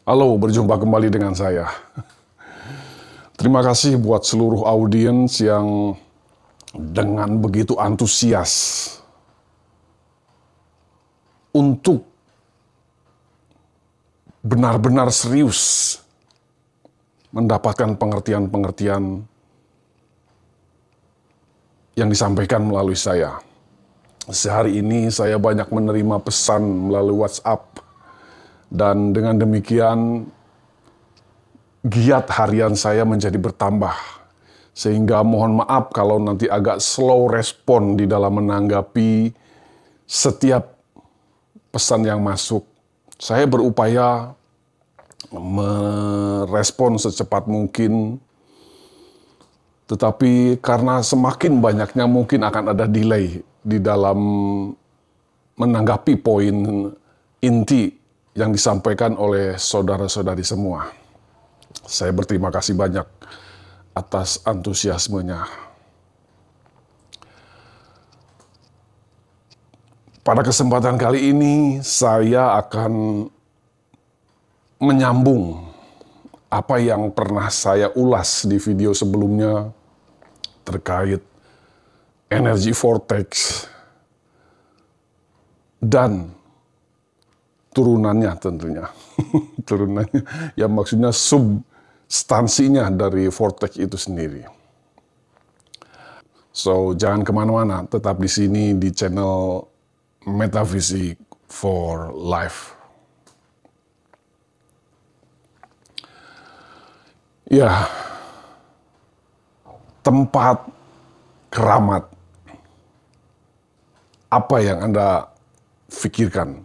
Halo, berjumpa kembali dengan saya. Terima kasih buat seluruh audiens yang dengan begitu antusias untuk benar-benar serius mendapatkan pengertian-pengertian yang disampaikan melalui saya. Sehari ini saya banyak menerima pesan melalui WhatsApp, dan dengan demikian giat harian saya menjadi bertambah. Sehingga mohon maaf kalau nanti agak slow respon di dalam menanggapi setiap pesan yang masuk. Saya berupaya merespon secepat mungkin, tetapi karena semakin banyaknya mungkin akan ada delay di dalam menanggapi poin inti yang disampaikan oleh saudara-saudari semua. Saya berterima kasih banyak atas antusiasmenya. Pada kesempatan kali ini saya akan menyambung apa yang pernah saya ulas di video sebelumnya terkait energi vortex dan turunannya tentunya. Turunannya, yang maksudnya substansinya dari vortex itu sendiri. So, jangan kemana-mana, tetap di sini di channel Metaphysics for Life. Ya, tempat keramat. Apa yang Anda pikirkan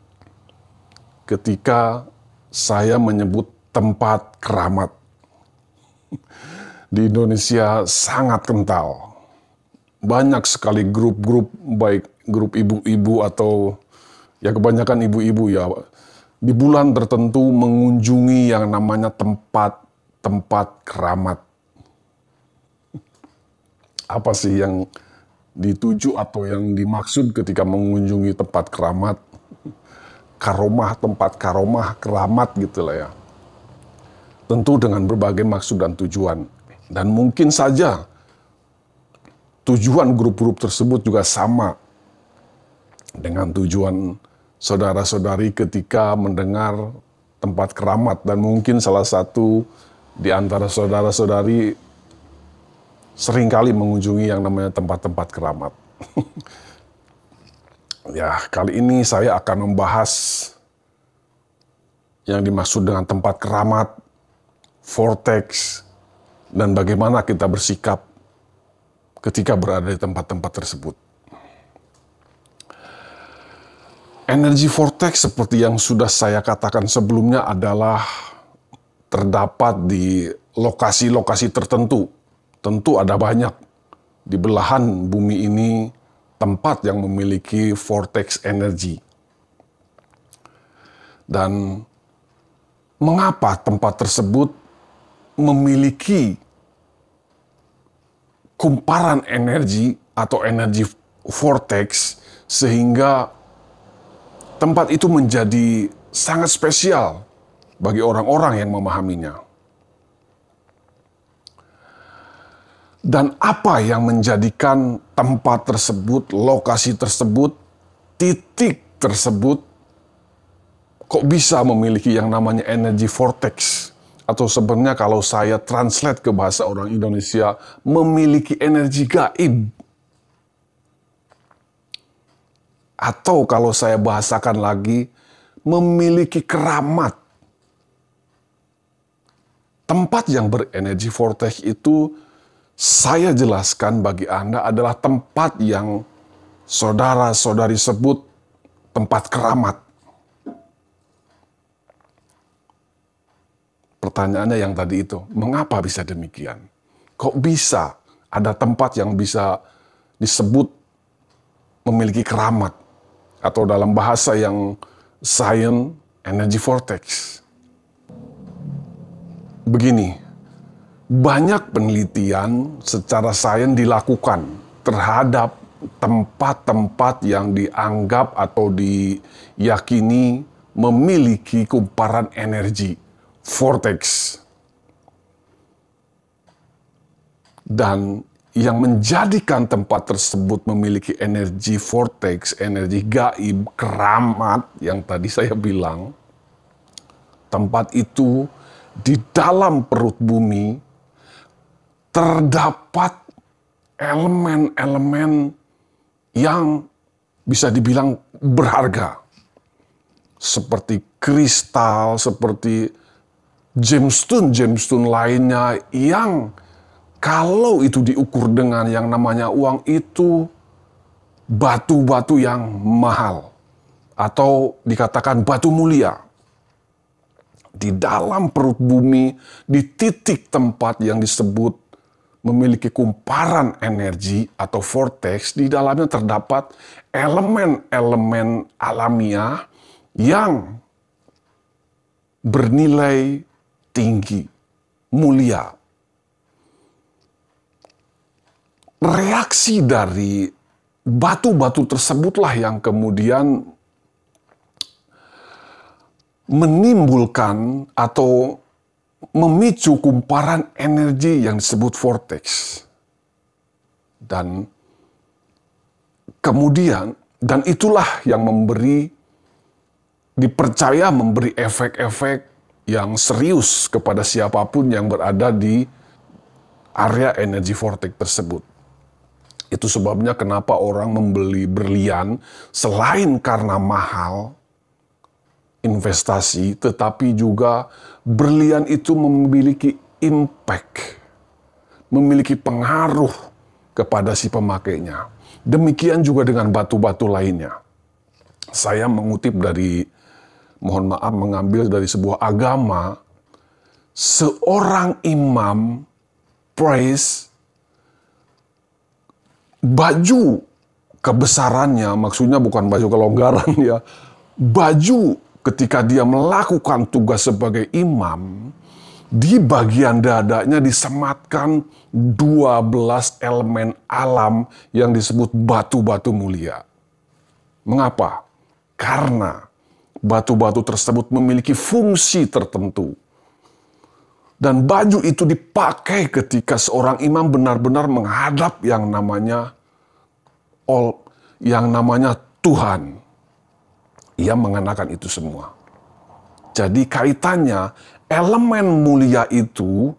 ketika saya menyebut tempat keramat? Di Indonesia sangat kental. Banyak sekali grup-grup, baik grup ibu-ibu atau ya kebanyakan ibu-ibu ya, di bulan tertentu mengunjungi yang namanya tempat keramat. Apa sih yang dituju atau yang dimaksud ketika mengunjungi tempat keramat? Karomah, tempat karomah, keramat gitulah ya. Tentu dengan berbagai maksud dan tujuan. Dan mungkin saja tujuan grup-grup tersebut juga sama dengan tujuan saudara-saudari ketika mendengar tempat keramat. Dan mungkin salah satu di antara saudara-saudari seringkali mengunjungi yang namanya tempat-tempat keramat. Ya, kali ini saya akan membahas yang dimaksud dengan tempat keramat, vortex, dan bagaimana kita bersikap ketika berada di tempat-tempat tersebut. Energi vortex seperti yang sudah saya katakan sebelumnya adalah terdapat di lokasi-lokasi tertentu. Tentu ada banyak di belahan bumi ini tempat yang memiliki vortex energi. Dan mengapa tempat tersebut memiliki kumparan energi atau energi vortex sehingga tempat itu menjadi sangat spesial bagi orang-orang yang memahaminya. Dan apa yang menjadikan tempat tersebut, lokasi tersebut, titik tersebut, kok bisa memiliki yang namanya energi vortex? Atau sebenarnya kalau saya translate ke bahasa orang Indonesia, memiliki energi gaib. Atau kalau saya bahasakan lagi, memiliki keramat. Tempat yang berenergi vortex itu saya jelaskan bagi Anda adalah tempat yang saudara-saudari sebut tempat keramat. Pertanyaannya yang tadi itu, mengapa bisa demikian? Kok bisa ada tempat yang bisa disebut memiliki keramat? Atau dalam bahasa yang science, energy vortex. Begini, banyak penelitian secara sains dilakukan terhadap tempat-tempat yang dianggap atau diyakini memiliki kumparan energi, vortex. Dan yang menjadikan tempat tersebut memiliki energi vortex, energi gaib, keramat yang tadi saya bilang, tempat itu di dalam perut bumi terdapat elemen-elemen yang bisa dibilang berharga. Seperti kristal, seperti gemstone lainnya yang kalau itu diukur dengan yang namanya uang itu batu-batu yang mahal atau dikatakan batu mulia. Di dalam perut bumi, di titik tempat yang disebut memiliki kumparan energi atau vortex, di dalamnya terdapat elemen-elemen alamiah yang bernilai tinggi, mulia. Reaksi dari batu-batu tersebutlah yang kemudian menimbulkan atau memicu kumparan energi yang disebut vortex. Dan kemudian, dan itulah yang dipercaya memberi efek-efek yang serius kepada siapapun yang berada di area energi vortex tersebut. Itu sebabnya kenapa orang membeli berlian selain karena mahal investasi, tetapi juga berlian itu memiliki impact, memiliki pengaruh kepada si pemakainya. Demikian juga dengan batu-batu lainnya. Saya mengutip dari, mohon maaf, mengambil dari sebuah agama, seorang imam praise baju kebesarannya, maksudnya bukan baju kelonggaran ya, baju ketika dia melakukan tugas sebagai imam, di bagian dadanya disematkan 12 elemen alam yang disebut batu-batu mulia. Mengapa? Karena batu-batu tersebut memiliki fungsi tertentu. Dan baju itu dipakai ketika seorang imam benar-benar menghadap yang namanya Tuhan. Ia mengenakan itu semua. Jadi kaitannya elemen mulia itu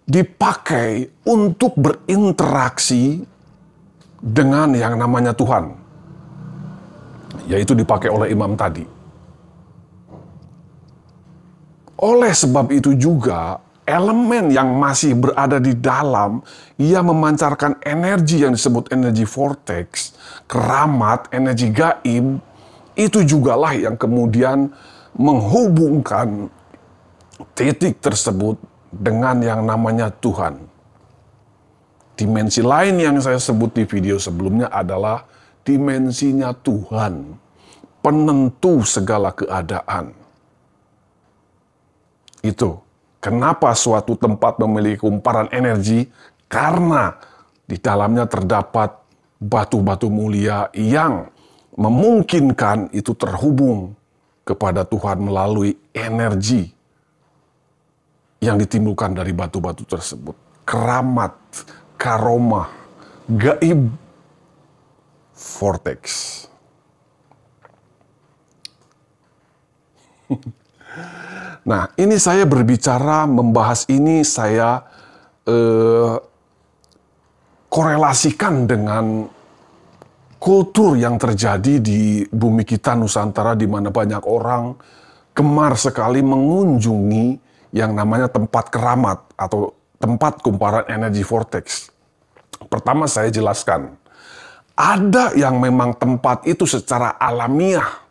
dipakai untuk berinteraksi dengan yang namanya Tuhan. Yaitu dipakai oleh imam tadi. Oleh sebab itu juga, elemen yang masih berada di dalam, ia memancarkan energi yang disebut energi vortex, keramat, energi gaib, itu jugalah yang kemudian menghubungkan titik tersebut dengan yang namanya Tuhan. Dimensi lain yang saya sebut di video sebelumnya adalah dimensinya Tuhan, penentu segala keadaan. Itu kenapa suatu tempat memiliki kumparan energi, karena di dalamnya terdapat batu-batu mulia yang memungkinkan itu terhubung kepada Tuhan melalui energi yang ditimbulkan dari batu-batu tersebut. Keramat, karomah, gaib, vortex. Nah, ini saya berbicara, membahas ini, saya korelasikan dengan kultur yang terjadi di bumi kita Nusantara, di mana banyak orang gemar sekali mengunjungi yang namanya tempat keramat atau tempat kumparan energi vortex. Pertama saya jelaskan, ada yang memang tempat itu secara alamiah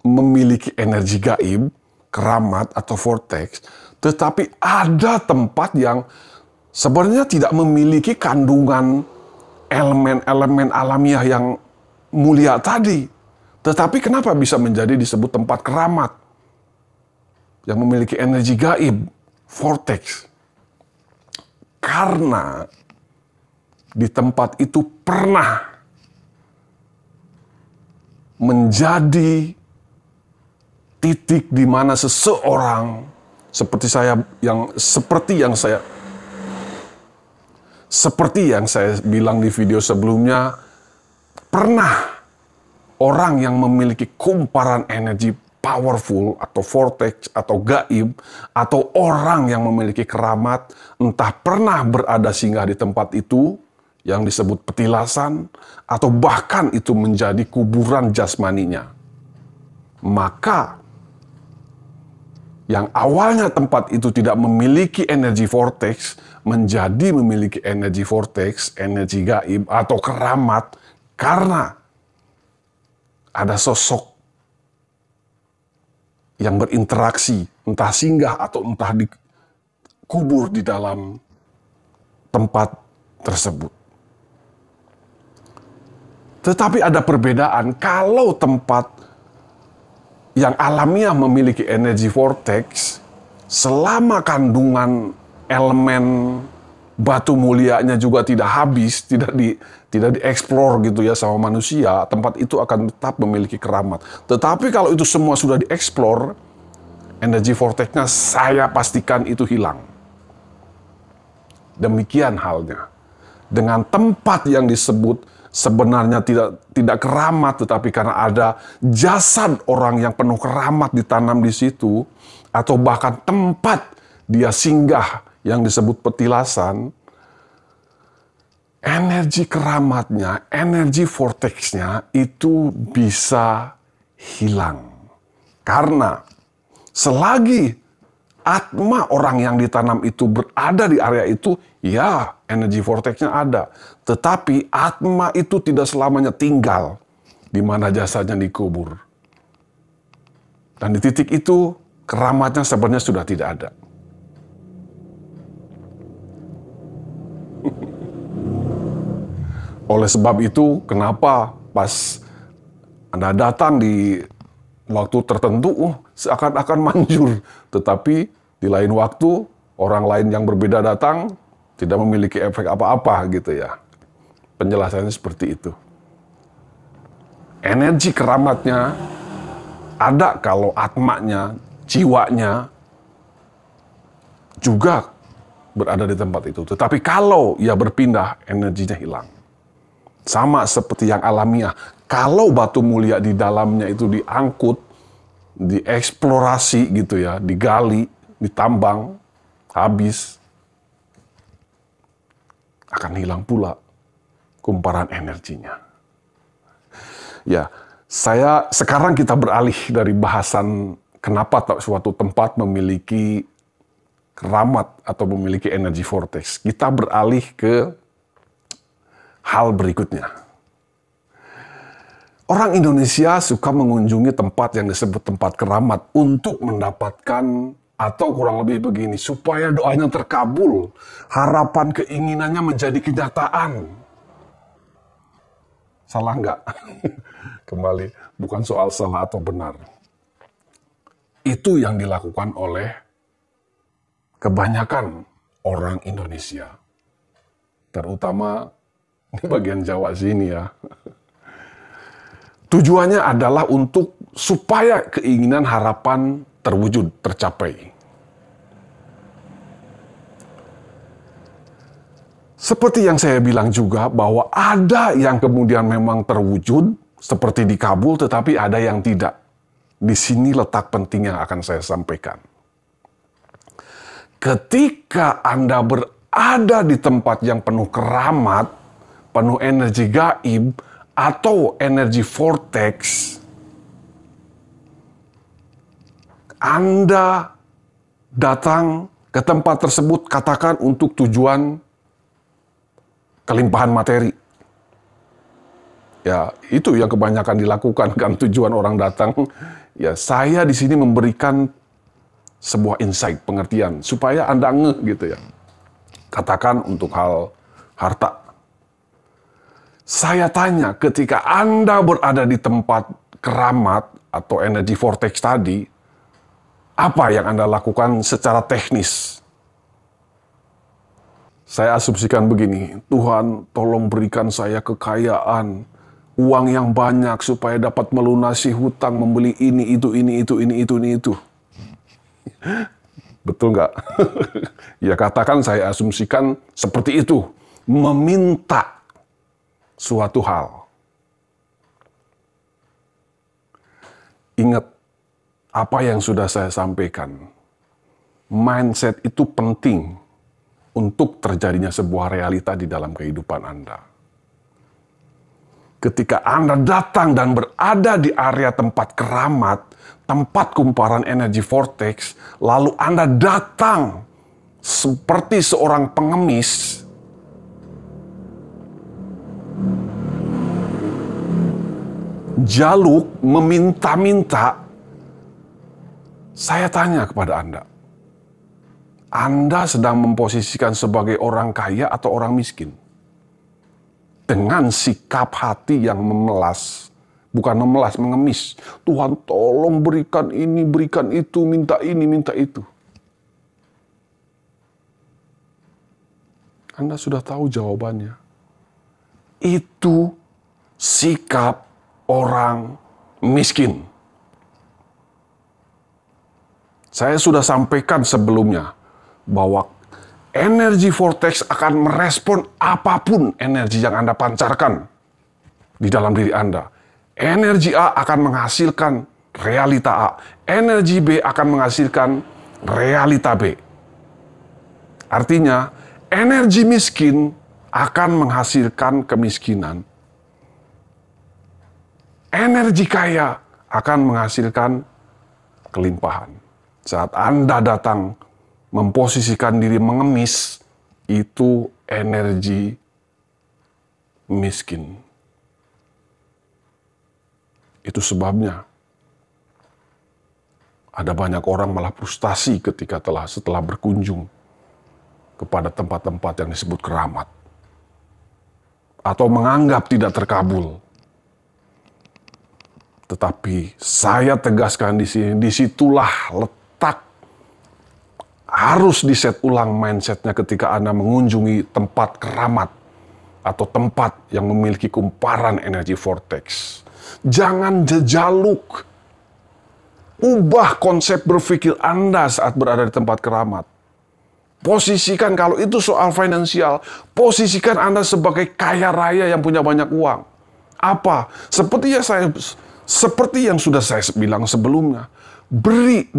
memiliki energi gaib, keramat atau vortex, tetapi ada tempat yang sebenarnya tidak memiliki kandungan elemen-elemen alamiah yang mulia tadi. Tetapi kenapa bisa menjadi disebut tempat keramat yang memiliki energi gaib, vortex? Karena di tempat itu pernah menjadi titik di mana seseorang seperti yang saya bilang di video sebelumnya, pernah orang yang memiliki kumparan energi powerful atau vortex atau gaib atau orang yang memiliki keramat entah pernah berada singgah di tempat itu yang disebut petilasan atau bahkan itu menjadi kuburan jasmaninya. Maka yang awalnya tempat itu tidak memiliki energi vortex menjadi memiliki energi vortex, energi gaib atau keramat karena ada sosok yang berinteraksi, entah singgah atau entah dikubur di dalam tempat tersebut. Tetapi ada perbedaan kalau tempat yang alamiah memiliki energi vortex, selama kandungan elemen batu mulianya juga tidak habis, tidak dieksplor gitu ya sama manusia, tempat itu akan tetap memiliki keramat. Tetapi kalau itu semua sudah dieksplor, energi vortexnya saya pastikan itu hilang. Demikian halnya dengan tempat yang disebut sebenarnya tidak keramat, tetapi karena ada jasad orang yang penuh keramat ditanam di situ, atau bahkan tempat dia singgah yang disebut petilasan, energi keramatnya, energi vortexnya itu bisa hilang. Karena selagi atma orang yang ditanam itu berada di area itu, ya energi vortexnya ada. Tetapi atma itu tidak selamanya tinggal di mana jasadnya dikubur. Dan di titik itu keramatnya sebenarnya sudah tidak ada. Oleh sebab itu, kenapa pas Anda datang di waktu tertentu, seakan-akan manjur. Tetapi di lain waktu, orang lain yang berbeda datang, tidak memiliki efek apa-apa gitu ya. Penjelasannya seperti itu. Energi keramatnya ada kalau atmanya, jiwanya juga berada di tempat itu. Tetapi kalau ia berpindah, energinya hilang. Sama seperti yang alamiah. Kalau batu mulia di dalamnya itu diangkut, dieksplorasi gitu ya, digali, ditambang, habis, akan hilang pula kumparan energinya. Ya, sekarang kita beralih dari bahasan kenapa suatu tempat memiliki keramat atau memiliki energi vortex. Kita beralih ke hal berikutnya. Orang Indonesia suka mengunjungi tempat yang disebut tempat keramat untuk mendapatkan, atau kurang lebih begini, supaya doanya terkabul, harapan keinginannya menjadi kenyataan. Salah nggak? Kembali, bukan soal salah atau benar. Itu yang dilakukan oleh kebanyakan orang Indonesia. Terutama di bagian Jawa sini ya. Tujuannya adalah untuk supaya keinginan harapan terwujud, tercapai. Seperti yang saya bilang juga bahwa ada yang kemudian memang terwujud seperti dikabul, tetapi ada yang tidak. Di sini letak penting yang akan saya sampaikan. Ketika Anda berada di tempat yang penuh keramat, penuh energi gaib, atau energi vortex, Anda datang ke tempat tersebut katakan untuk tujuan kelimpahan materi. Ya, itu yang kebanyakan dilakukan kan, tujuan orang datang. Ya, saya di sini memberikan sebuah insight, pengertian supaya Anda ngeh gitu ya. Katakan untuk hal harta. Saya tanya, ketika Anda berada di tempat keramat atau energi vortex tadi, apa yang Anda lakukan secara teknis? Saya asumsikan begini, Tuhan tolong berikan saya kekayaan, uang yang banyak supaya dapat melunasi hutang, membeli ini, itu. Betul nggak? Ya katakan saya asumsikan seperti itu. Meminta suatu hal. Ingat apa yang sudah saya sampaikan. Mindset itu penting untuk terjadinya sebuah realita di dalam kehidupan Anda. Ketika Anda datang dan berada di area tempat keramat, tempat kumparan energi vortex, lalu Anda datang seperti seorang pengemis, jaluk, meminta-minta, saya tanya kepada Anda sedang memposisikan sebagai orang kaya atau orang miskin? Dengan sikap hati yang memelas, bukan memelas, mengemis. Tuhan tolong berikan ini, berikan itu, minta ini, minta itu. Anda sudah tahu jawabannya. Itu sikap orang miskin. Saya sudah sampaikan sebelumnya bahwa energi vortex akan merespon apapun energi yang Anda pancarkan di dalam diri Anda. Energi A akan menghasilkan realita A. Energi B akan menghasilkan realita B. Artinya, energi miskin akan menghasilkan kemiskinan. Energi kaya akan menghasilkan kelimpahan. Saat Anda datang memposisikan diri mengemis, itu energi miskin. Itu sebabnya ada banyak orang malah frustasi ketika setelah berkunjung kepada tempat-tempat yang disebut keramat, atau menganggap tidak terkabul. Tetapi saya tegaskan di sini, disitulah letak harus diset ulang mindsetnya ketika Anda mengunjungi tempat keramat atau tempat yang memiliki kumparan energi vortex. Jangan jejaluk. Ubah konsep berpikir Anda saat berada di tempat keramat. Posisikan, kalau itu soal finansial, posisikan Anda sebagai kaya raya yang punya banyak uang. Apa? Seperti yang sudah saya bilang sebelumnya. Beri.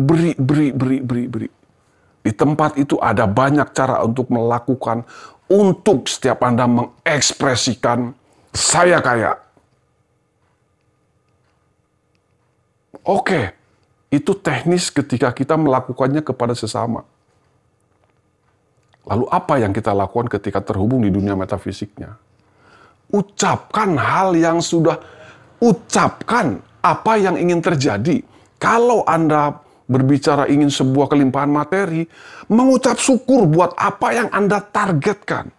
Di tempat itu ada banyak cara untuk melakukan, untuk setiap Anda mengekspresikan, saya kaya. Oke, itu teknis ketika kita melakukannya kepada sesama. Lalu apa yang kita lakukan ketika terhubung di dunia metafisiknya? Ucapkan hal yang ucapkan apa yang ingin terjadi. Kalau Anda berbicara ingin sebuah kelimpahan materi, mengucap syukur buat apa yang Anda targetkan.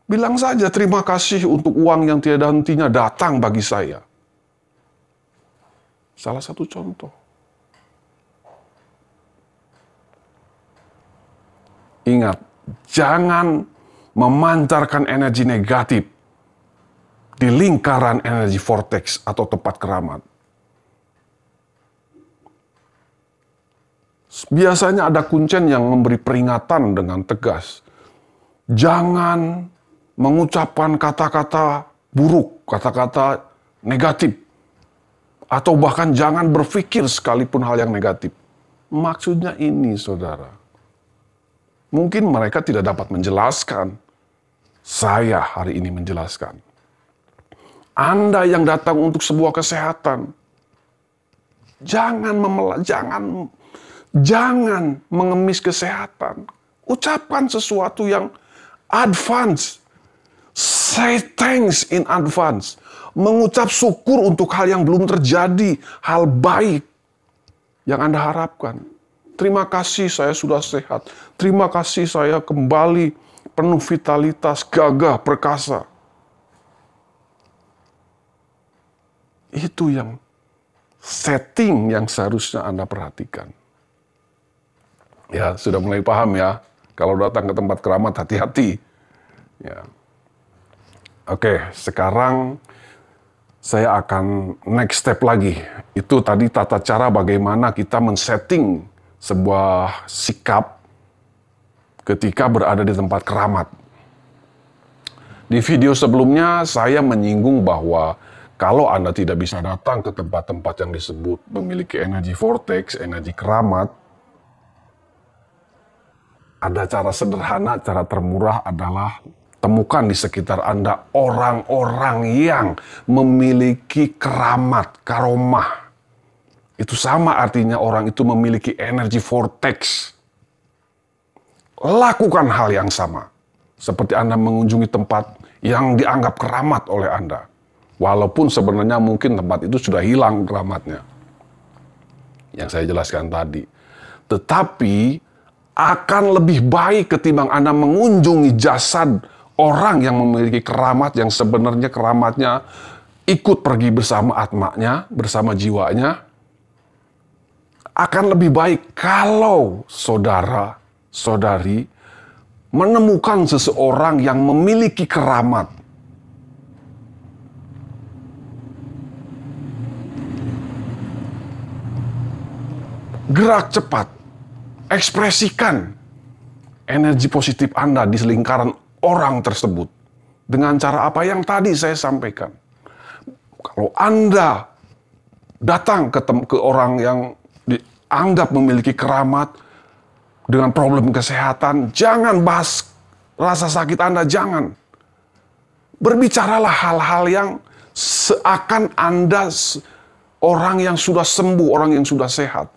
Bilang saja terima kasih untuk uang yang tiada hentinya datang bagi saya. Salah satu contoh. Ingat, jangan memancarkan energi negatif di lingkaran energi vortex atau tempat keramat. Biasanya ada kuncen yang memberi peringatan dengan tegas. Jangan mengucapkan kata-kata buruk, kata-kata negatif. Atau bahkan jangan berpikir sekalipun hal yang negatif. Maksudnya ini, saudara. Mungkin mereka tidak dapat menjelaskan. Saya hari ini menjelaskan. Anda yang datang untuk sebuah kesehatan, jangan mengemis kesehatan. Ucapkan sesuatu yang advance. Say thanks in advance. Mengucap syukur untuk hal yang belum terjadi, hal baik yang Anda harapkan. Terima kasih saya sudah sehat. Terima kasih saya kembali penuh vitalitas, gagah, perkasa. Itu yang setting yang seharusnya Anda perhatikan. Ya, sudah mulai paham ya. Kalau datang ke tempat keramat, hati-hati. Ya. Oke, sekarang saya akan next step lagi. Itu tadi tata cara bagaimana kita men-setting sebuah sikap ketika berada di tempat keramat. Di video sebelumnya saya menyinggung bahwa kalau Anda tidak bisa datang ke tempat-tempat yang disebut memiliki energi vortex, energi keramat, ada cara sederhana, cara termurah adalah temukan di sekitar Anda orang-orang yang memiliki keramat, karomah. Itu sama artinya orang itu memiliki energi vortex. Lakukan hal yang sama. Seperti Anda mengunjungi tempat yang dianggap keramat oleh Anda. Walaupun sebenarnya mungkin tempat itu sudah hilang keramatnya. Yang saya jelaskan tadi. Tetapi akan lebih baik ketimbang Anda mengunjungi jasad orang yang memiliki keramat, yang sebenarnya keramatnya ikut pergi bersama atmanya, bersama jiwanya. Akan lebih baik kalau saudara, saudari, menemukan seseorang yang memiliki keramat. Gerak cepat, ekspresikan energi positif Anda di lingkaran orang tersebut. Dengan cara apa yang tadi saya sampaikan. Kalau Anda datang ke orang yang dianggap memiliki keramat, dengan problem kesehatan, jangan bahas rasa sakit Anda, jangan. Berbicaralah hal-hal yang seakan Anda orang yang sudah sembuh, orang yang sudah sehat.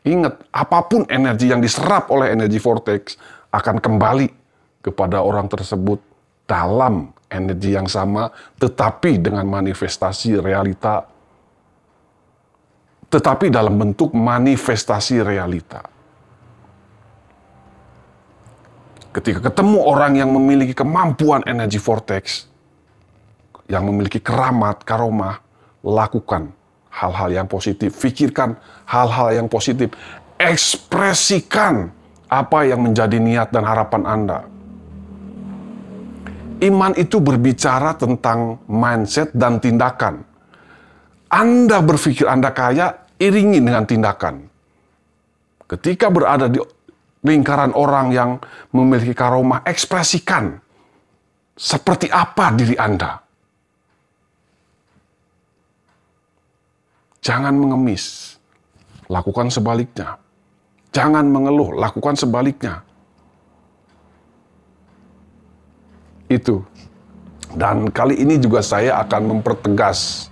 Ingat, apapun energi yang diserap oleh energi vortex akan kembali kepada orang tersebut dalam energi yang sama, tetapi dengan manifestasi realita, tetapi dalam bentuk manifestasi realita. Ketika ketemu orang yang memiliki kemampuan energi vortex, yang memiliki keramat, karomah, lakukan hal-hal yang positif, pikirkan hal-hal yang positif, ekspresikan apa yang menjadi niat dan harapan Anda. Iman itu berbicara tentang mindset dan tindakan. Anda berpikir Anda kaya, iringi dengan tindakan. Ketika berada di lingkaran orang yang memiliki karomah, ekspresikan seperti apa diri Anda. Jangan mengemis, lakukan sebaliknya. Jangan mengeluh, lakukan sebaliknya. Itu. Dan kali ini juga saya akan mempertegas.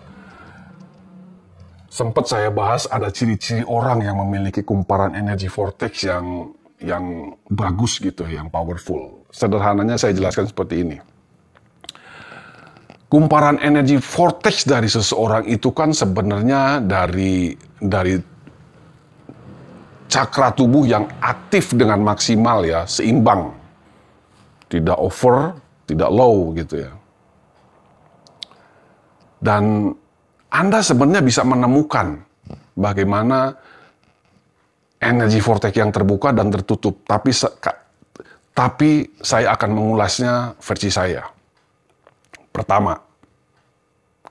Sempat saya bahas ada ciri-ciri orang yang memiliki kumparan energi vortex yang bagus gitu, yang powerful. Sederhananya saya jelaskan seperti ini. Kumparan energi vortex dari seseorang itu kan sebenarnya dari cakra tubuh yang aktif dengan maksimal ya, seimbang. Tidak over, tidak low gitu ya. Dan Anda sebenarnya bisa menemukan bagaimana energi vortex yang terbuka dan tertutup, tapi saya akan mengulasnya versi saya. Pertama,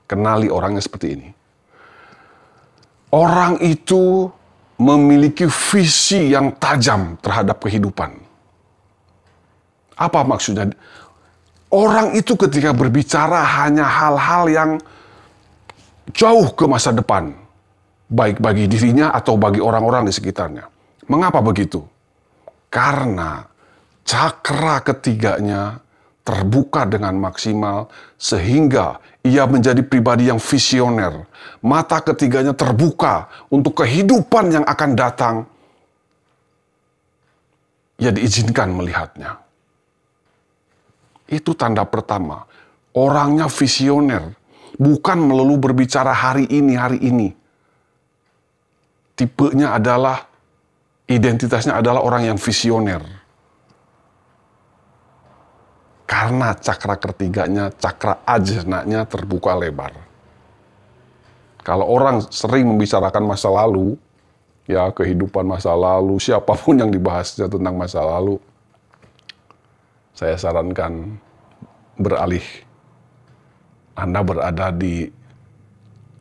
kenali orangnya seperti ini. Orang itu memiliki visi yang tajam terhadap kehidupan. Apa maksudnya? Orang itu ketika berbicara hanya hal-hal yang jauh ke masa depan, baik bagi dirinya atau bagi orang-orang di sekitarnya. Mengapa begitu? Karena cakra ketiganya terbuka dengan maksimal sehingga ia menjadi pribadi yang visioner. Mata ketiganya terbuka untuk kehidupan yang akan datang. Ia diizinkan melihatnya. Itu tanda pertama. Orangnya visioner. Bukan melulu berbicara hari ini. Tipenya adalah, identitasnya adalah orang yang visioner. Karena cakra ketiganya, cakra ajnanya terbuka lebar. Kalau orang sering membicarakan masa lalu, ya kehidupan masa lalu, siapapun yang dibahasnya tentang masa lalu, saya sarankan beralih. Anda berada di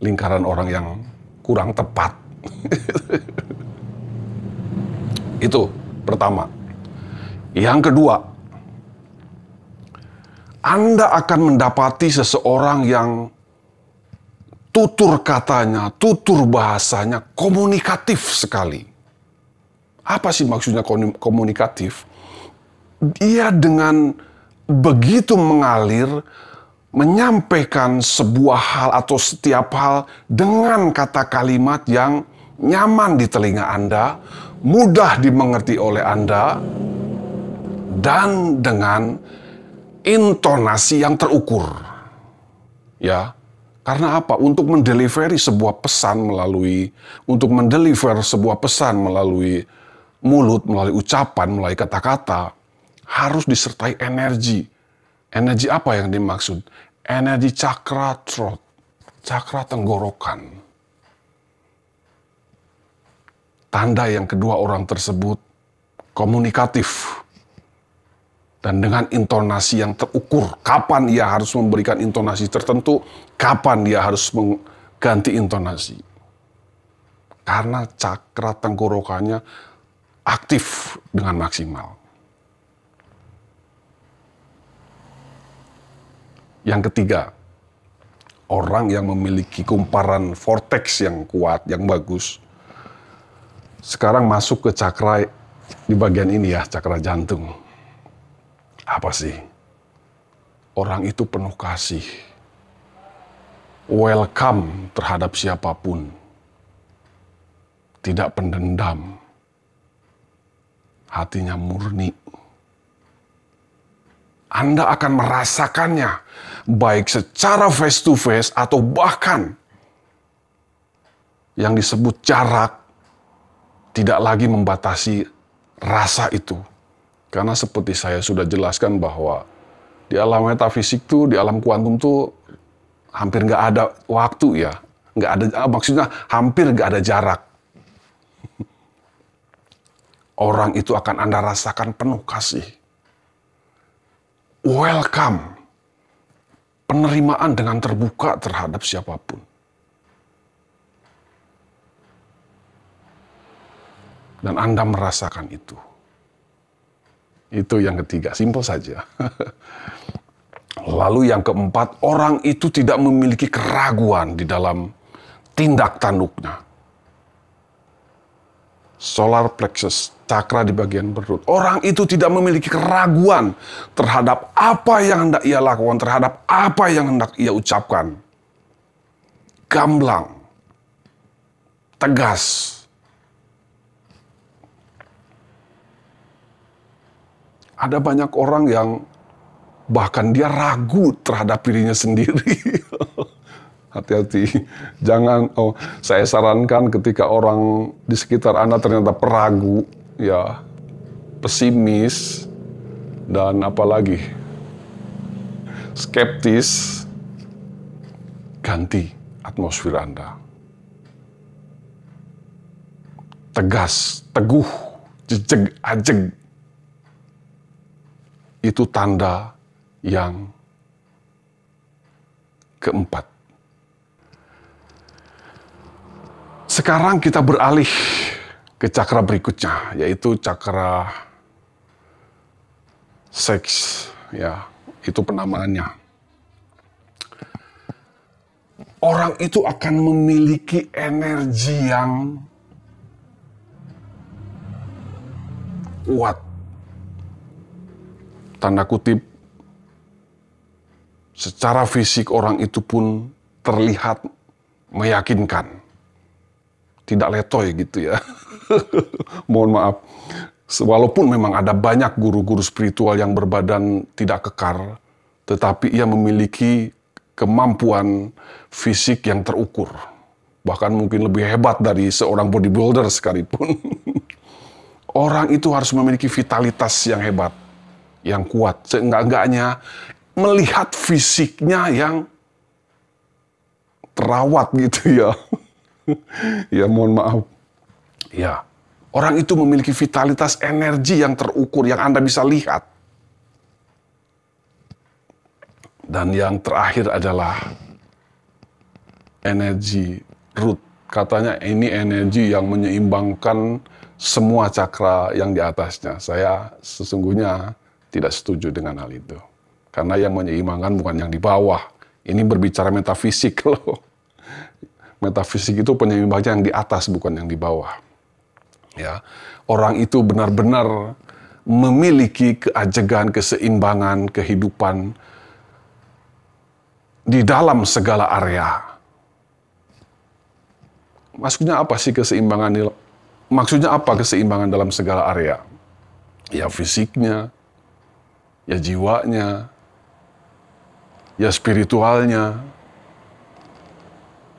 lingkaran orang yang kurang tepat. Itu pertama. Yang kedua, Anda akan mendapati seseorang yang tutur katanya, tutur bahasanya komunikatif sekali. Apa sih maksudnya komunikatif? Dia dengan begitu mengalir menyampaikan sebuah hal atau setiap hal dengan kata kalimat yang nyaman di telinga Anda, mudah dimengerti oleh Anda, dan dengan intonasi yang terukur. Ya, karena apa? Untuk mendelivery sebuah pesan melalui mulut, melalui ucapan, melalui kata-kata, harus disertai energi. Energi apa yang dimaksud? Energi cakra throat, cakra tenggorokan. Tanda yang kedua orang tersebut komunikatif. Dan dengan intonasi yang terukur. Kapan ia harus memberikan intonasi tertentu, kapan dia harus mengganti intonasi. Karena cakra tenggorokannya aktif dengan maksimal. Yang ketiga, orang yang memiliki kumparan vortex yang kuat, yang bagus. Sekarang masuk ke cakra di bagian ini ya, cakra jantung. Apa sih? Orang itu penuh kasih. Welcome terhadap siapapun. Tidak pendendam. Hatinya murni. Anda akan merasakannya, baik secara face to face atau bahkan yang disebut jarak tidak lagi membatasi rasa itu. Karena seperti saya sudah jelaskan bahwa di alam metafisik tuh, di alam kuantum tuh hampir nggak ada waktu ya, nggak ada, maksudnya hampir nggak ada jarak. Orang itu akan Anda rasakan penuh kasih. Welcome. Penerimaan dengan terbuka terhadap siapapun. Dan Anda merasakan itu. Itu yang ketiga, simpel saja. Lalu yang keempat, orang itu tidak memiliki keraguan di dalam tindak tanduknya. Solar plexus, cakra di bagian perut. Orang itu tidak memiliki keraguan terhadap apa yang hendak ia lakukan, terhadap apa yang hendak ia ucapkan. Gamblang, tegas. Ada banyak orang yang bahkan dia ragu terhadap dirinya sendiri. Hati-hati, jangan. Saya sarankan ketika orang di sekitar Anda ternyata peragu, ya, pesimis, dan apalagi skeptis, ganti atmosfer Anda. Tegas, teguh, jejeg, ajeg. Itu tanda yang keempat. Sekarang kita beralih ke cakra berikutnya, yaitu cakra seks, ya, itu penamaannya. Orang itu akan memiliki energi yang kuat. Tanda kutip, secara fisik orang itu pun terlihat meyakinkan. Tidak letoy gitu ya. Mohon maaf. Walaupun memang ada banyak guru-guru spiritual yang berbadan tidak kekar, tetapi ia memiliki kemampuan fisik yang terukur. Bahkan mungkin lebih hebat dari seorang bodybuilder sekalipun. Orang itu harus memiliki vitalitas yang hebat, yang kuat. Seenggak-enggaknya melihat fisiknya yang terawat gitu ya. Ya mohon maaf. Ya, orang itu memiliki vitalitas energi yang terukur, yang Anda bisa lihat. Dan yang terakhir adalah energi root. Katanya ini energi yang menyeimbangkan semua cakra yang di atasnya. Saya sesungguhnya tidak setuju dengan hal itu. Karena yang menyeimbangkan bukan yang di bawah. Ini berbicara metafisik loh. Metafisik itu penyeimbangnya yang di atas, bukan yang di bawah. Ya, orang itu benar-benar memiliki keajegan, keseimbangan, kehidupan di dalam segala area. Maksudnya apa sih keseimbangan? Maksudnya apa keseimbangan dalam segala area? Ya fisiknya, ya jiwanya, ya spiritualnya,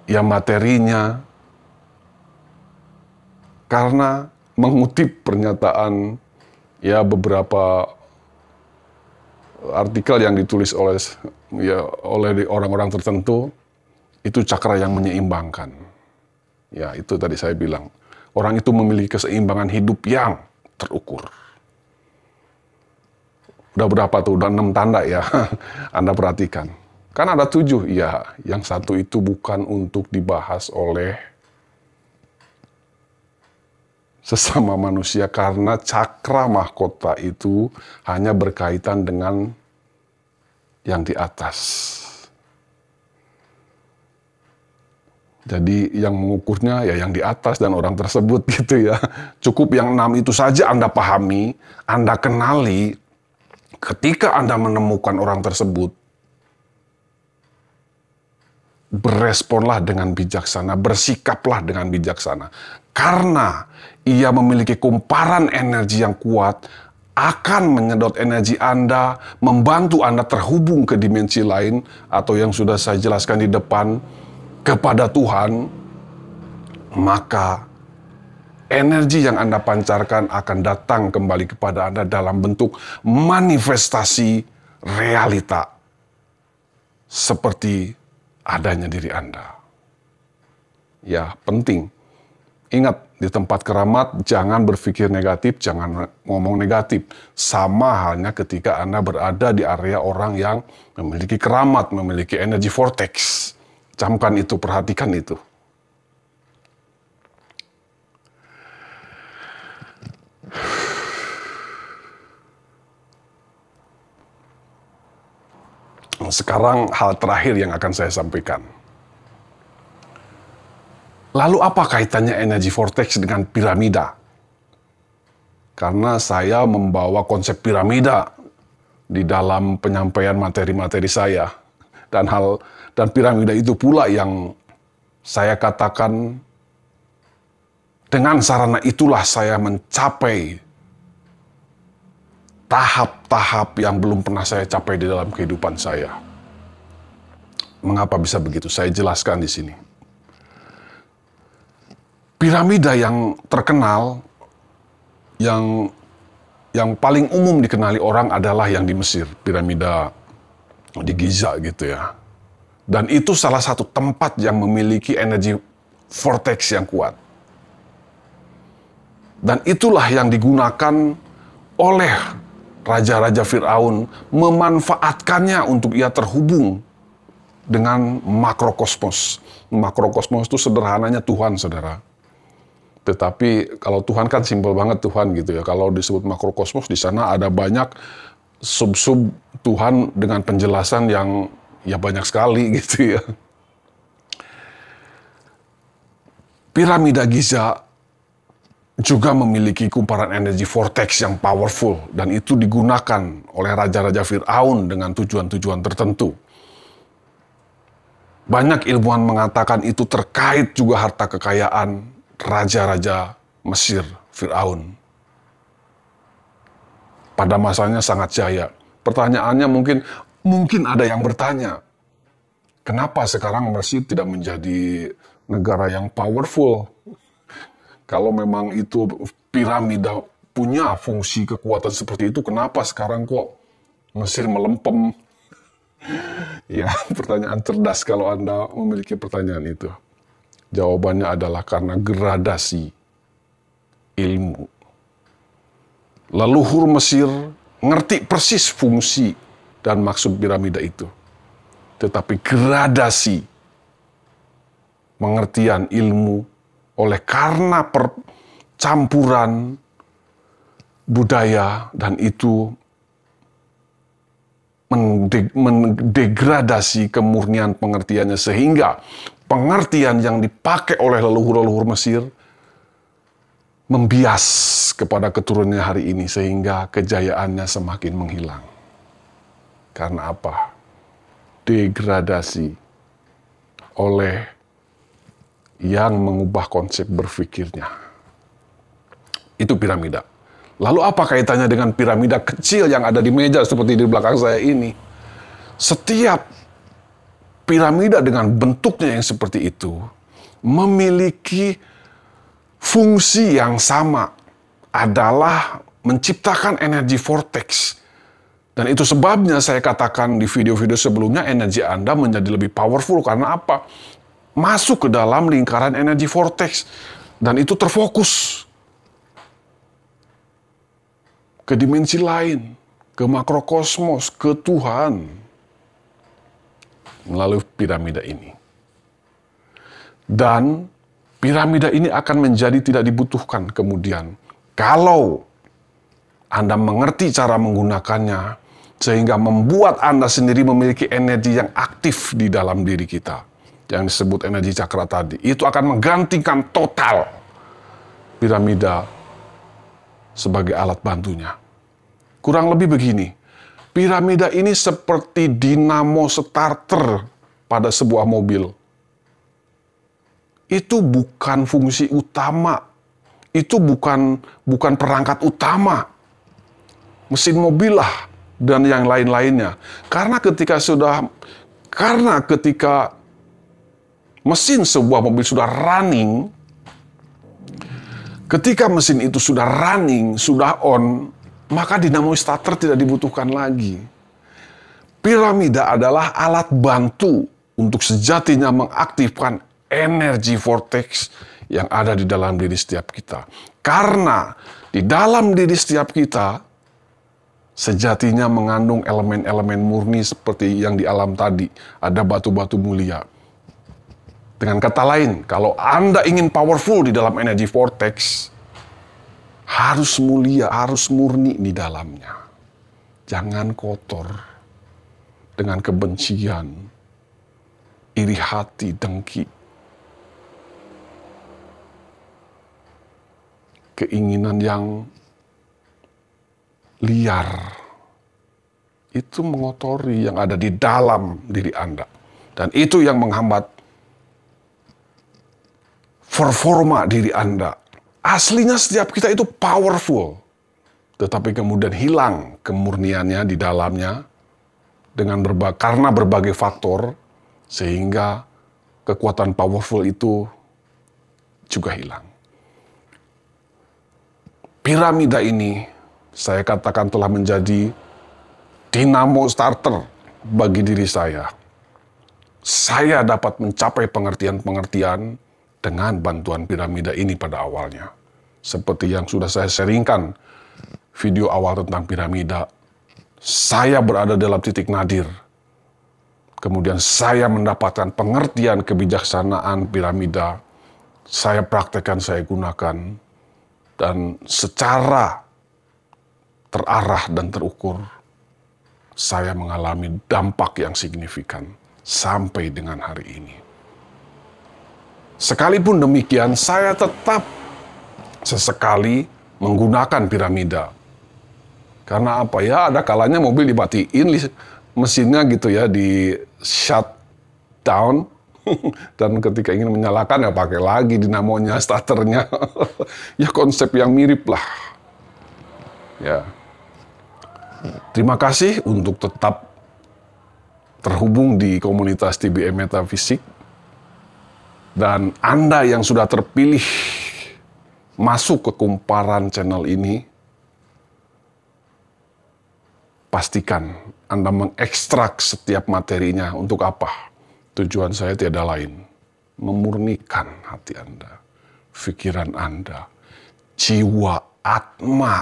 ya materinya. Karena mengutip pernyataan ya beberapa artikel yang ditulis oleh orang-orang tertentu, itu cakra yang menyeimbangkan. Ya, itu tadi saya bilang. Orang itu memiliki keseimbangan hidup yang terukur. Udah berapa tuh? Udah 6 tanda ya. Anda perhatikan. Kan ada 7. Ya, yang satu itu bukan untuk dibahas oleh sesama manusia karena cakra mahkota itu hanya berkaitan dengan yang di atas. Jadi yang mengukurnya ya yang di atas dan orang tersebut gitu ya. Cukup yang 6 itu saja Anda pahami, Anda kenali. Ketika Anda menemukan orang tersebut, beresponlah dengan bijaksana, bersikaplah dengan bijaksana. Karena ia memiliki kumparan energi yang kuat, akan menyedot energi Anda, membantu Anda terhubung ke dimensi lain, atau yang sudah saya jelaskan di depan, kepada Tuhan, maka energi yang Anda pancarkan akan datang kembali kepada Anda dalam bentuk manifestasi realita seperti adanya diri Anda. Ya, penting. Ingat, di tempat keramat jangan berpikir negatif, jangan ngomong negatif. Sama halnya ketika Anda berada di area orang yang memiliki keramat, memiliki energi vortex. Camkan itu, perhatikan itu. Sekarang hal terakhir yang akan saya sampaikan. Lalu apa kaitannya energi vortex dengan piramida? Karena saya membawa konsep piramida di dalam penyampaian materi-materi saya. Dan piramida itu pula yang saya katakan dengan sarana itulah saya mencapai tahap-tahap yang belum pernah saya capai di dalam kehidupan saya. Mengapa bisa begitu? Saya jelaskan di sini. Piramida yang terkenal, yang paling umum dikenali orang adalah yang di Mesir, piramida di Giza gitu ya. Dan itu salah satu tempat yang memiliki energi vortex yang kuat. Dan itulah yang digunakan oleh raja-raja Fir'aun, memanfaatkannya untuk ia terhubung dengan makrokosmos. Makrokosmos itu sederhananya Tuhan, saudara. Tetapi kalau Tuhan kan simpel banget Tuhan gitu ya. Kalau disebut makrokosmos, di sana ada banyak sub-sub Tuhan dengan penjelasan yang ya banyak sekali gitu ya. Piramida Giza juga memiliki kumparan energi vortex yang powerful, dan itu digunakan oleh raja-raja Fir'aun dengan tujuan-tujuan tertentu. Banyak ilmuwan mengatakan itu terkait juga harta kekayaan raja-raja Mesir, Fir'aun. Pada masanya sangat jaya. Pertanyaannya mungkin ada yang bertanya, kenapa sekarang Mesir tidak menjadi negara yang powerful? Kalau memang itu piramida punya fungsi kekuatan seperti itu, kenapa sekarang kok Mesir melempem? Ya, pertanyaan cerdas kalau Anda memiliki pertanyaan itu. Jawabannya adalah karena gradasi ilmu. Leluhur Mesir ngerti persis fungsi dan maksud piramida itu. tetapi gradasi pengertian ilmu oleh karena percampuran budaya, dan itu mendegradasi kemurnian pengertiannya, sehingga pengertian yang dipakai oleh leluhur-leluhur Mesir membias kepada keturunannya hari ini, sehingga kejayaannya semakin menghilang. Karena apa? Degradasi oleh yang mengubah konsep berpikirnya. Itu piramida. Lalu apa kaitannya dengan piramida kecil yang ada di meja seperti di belakang saya ini? Setiap piramida dengan bentuknya yang seperti itu memiliki fungsi yang sama, adalah menciptakan energi vortex. Dan itu sebabnya saya katakan di video-video sebelumnya, energi Anda menjadi lebih powerful. Karena apa? Masuk ke dalam lingkaran energi vortex. Dan itu terfokus ke dimensi lain, ke makrokosmos, ke Tuhan, melalui piramida ini. Dan piramida ini akan menjadi tidak dibutuhkan kemudian kalau Anda mengerti cara menggunakannya, sehingga membuat Anda sendiri memiliki energi yang aktif di dalam diri kita, yang disebut energi cakra tadi. Itu akan menggantikan total piramida sebagai alat bantunya. Kurang lebih begini, piramida ini seperti dinamo starter pada sebuah mobil. Itu bukan fungsi utama, itu bukan perangkat utama mesin mobil lah dan yang lain-lainnya. Karena ketika mesin sebuah mobil sudah running, ketika mesin itu sudah running, sudah on, maka dinamo starter tidak dibutuhkan lagi. Piramida adalah alat bantu untuk sejatinya mengaktifkan energi vortex yang ada di dalam diri setiap kita. Karena di dalam diri setiap kita sejatinya mengandung elemen-elemen murni seperti yang di alam tadi. Ada batu-batu mulia. Dengan kata lain, kalau Anda ingin powerful di dalam energi vortex, harus mulia, harus murni di dalamnya. Jangan kotor dengan kebencian, iri hati, dengki, keinginan yang liar. Itu mengotori yang ada di dalam diri Anda. Dan itu yang menghambat performa diri Anda. Aslinya setiap kita itu powerful. Tetapi kemudian hilang kemurniannya di dalamnya karena berbagai faktor, sehingga kekuatan powerful itu juga hilang. Piramida ini saya katakan telah menjadi dinamo starter bagi diri saya. Saya dapat mencapai pengertian-pengertian dengan bantuan piramida ini pada awalnya. Seperti yang sudah saya sharingkan video awal tentang piramida. Saya berada dalam titik nadir. Kemudian saya mendapatkan pengertian kebijaksanaan piramida. Saya praktekkan, saya gunakan. Dan secara terarah dan terukur, saya mengalami dampak yang signifikan sampai dengan hari ini. Sekalipun demikian, saya tetap sesekali menggunakan piramida. Karena apa ya, ada kalanya mobil dimatiin mesinnya gitu ya, di shut down. Dan ketika ingin menyalakan ya pakai lagi dinamonya, starternya. Ya konsep yang mirip lah. Ya. Terima kasih untuk tetap terhubung di komunitas TBM Metafisik. Dan Anda yang sudah terpilih masuk ke kumparan channel ini, pastikan Anda mengekstrak setiap materinya. Untuk apa? Tujuan saya tiada lain, memurnikan hati Anda, pikiran Anda, jiwa, atma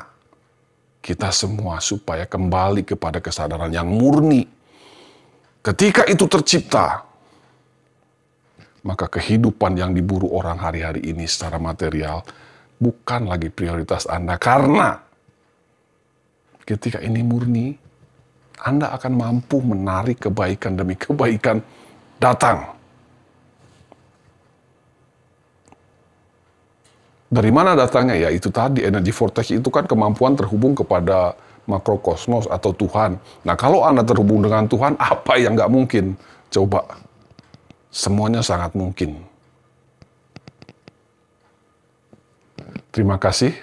kita semua, supaya kembali kepada kesadaran yang murni, Ketika itu tercipta, maka kehidupan yang diburu orang hari-hari ini secara material bukan lagi prioritas Anda. Karena ketika ini murni, Anda akan mampu menarik kebaikan demi kebaikan datang. Dari mana datangnya? Ya itu tadi, energi vortex itu kan kemampuan terhubung kepada makrokosmos atau Tuhan. Nah kalau Anda terhubung dengan Tuhan, apa yang nggak mungkin? Coba. Semuanya sangat mungkin. Terima kasih.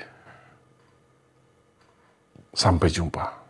Sampai jumpa.